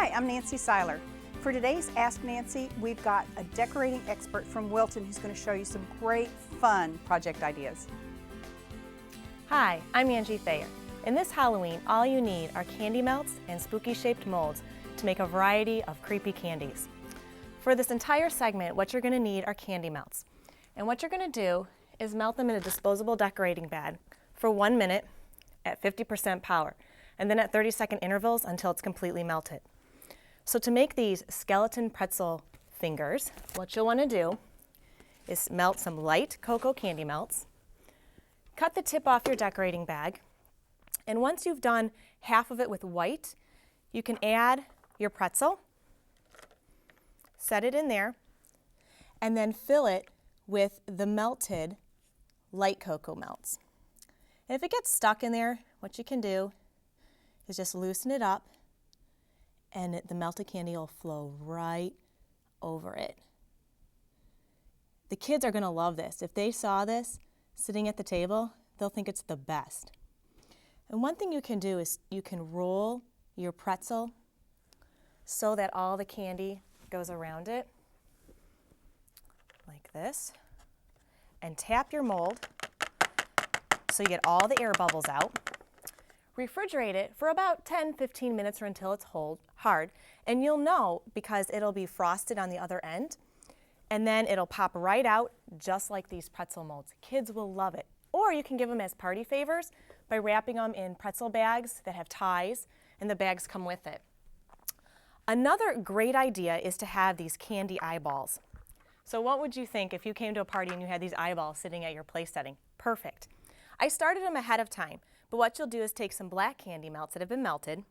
Hi, I'm Nancy Seiler. For today's Ask Nancy, we've got a decorating expert from Wilton who's going to show you some great, fun project ideas. Hi, I'm Angie Thayer. In this Halloween, all you need are candy melts and spooky-shaped molds to make a variety of creepy candies. For this entire segment, what you're going to need are candy melts. And what you're going to do is melt them in a disposable decorating bag for 1 minute at 50% power, and then at 30-second intervals until it's completely melted. So to make these skeleton pretzel fingers, what you'll want to do is melt some light cocoa candy melts, cut the tip off your decorating bag, and once you've done half of it with white, you can add your pretzel, set it in there, and then fill it with the melted light cocoa melts. And if it gets stuck in there, what you can do is just loosen it up and the melted candy will flow right over it. The kids are going to love this. If they saw this sitting at the table, they'll think it's the best. And one thing you can do is you can roll your pretzel so that all the candy goes around it, like this, and tap your mold so you get all the air bubbles out. Refrigerate it for about 10-15 minutes or until it's hard, and you'll know because it'll be frosted on the other end, and then it'll pop right out just like these pretzel molds. Kids will love it. Or you can give them as party favors by wrapping them in pretzel bags that have ties, and the bags come with it. Another great idea is to have these candy eyeballs. So what would you think if you came to a party and you had these eyeballs sitting at your place setting? Perfect. I started them ahead of time, but what you'll do is take some black candy melts that have been melted,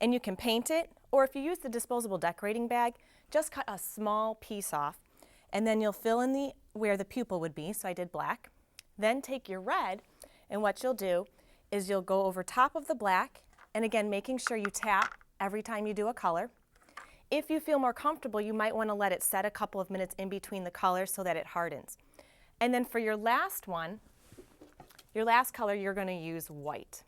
and you can paint it, or if you use the disposable decorating bag, just cut a small piece off, and then you'll fill in where the pupil would be, so I did black. Then take your red, and what you'll do is you'll go over top of the black, and again, making sure you tap every time you do a color. If you feel more comfortable, you might want to let it set a couple of minutes in between the colors so that it hardens. And then for your last one, your last color, you're going to use white.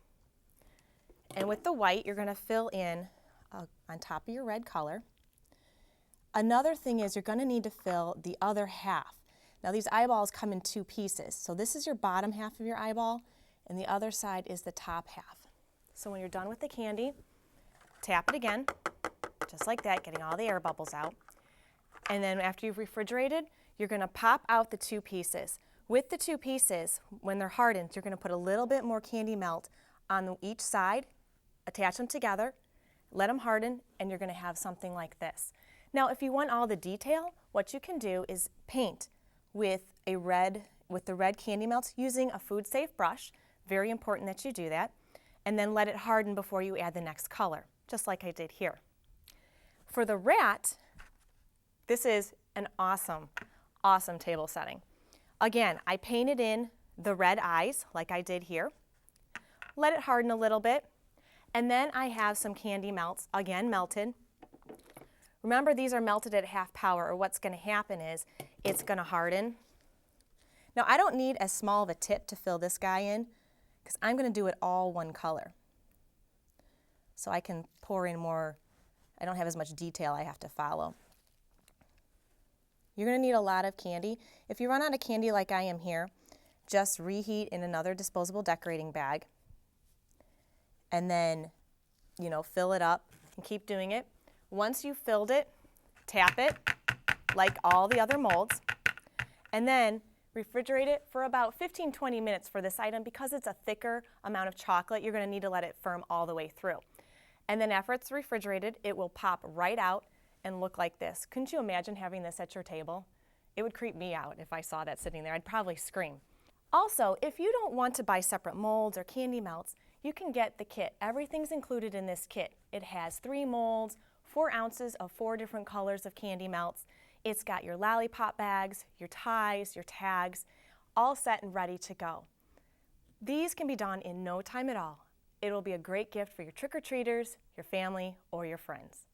And with the white, you're going to fill in on top of your red color. Another thing is you're going to need to fill the other half. Now these eyeballs come in two pieces. So this is your bottom half of your eyeball, and the other side is the top half. So when you're done with the candy, tap it again, just like that, getting all the air bubbles out. And then after you've refrigerated, you're going to pop out the two pieces. With the two pieces, when they're hardened, you're going to put a little bit more candy melt on each side, attach them together, let them harden, and you're going to have something like this. Now, if you want all the detail, what you can do is paint with the red candy melts using a food-safe brush. Very important that you do that. And then let it harden before you add the next color, just like I did here. For the rat, this is an awesome, awesome table setting. Again, I painted in the red eyes like I did here. Let it harden a little bit. And then I have some candy melts, again melted. Remember, these are melted at half power, or what's going to happen is it's going to harden. Now, I don't need as small of a tip to fill this guy in because I'm going to do it all one color. So I can pour in more. I don't have as much detail I have to follow. You're going to need a lot of candy. If you run out of candy like I am here, just reheat in another disposable decorating bag and then, fill it up and keep doing it. Once you've filled it, tap it like all the other molds, and then refrigerate it for about 15-20 minutes for this item. Because it's a thicker amount of chocolate, you're going to need to let it firm all the way through. And then after it's refrigerated, it will pop right out and look like this. Couldn't you imagine having this at your table? It would creep me out if I saw that sitting there. I'd probably scream. Also, if you don't want to buy separate molds or candy melts, you can get the kit. Everything's included in this kit. It has 3 molds, 4 ounces of 4 different colors of candy melts. It's got your lollipop bags, your ties, your tags, all set and ready to go. These can be done in no time at all. It will be a great gift for your trick-or-treaters, your family, or your friends.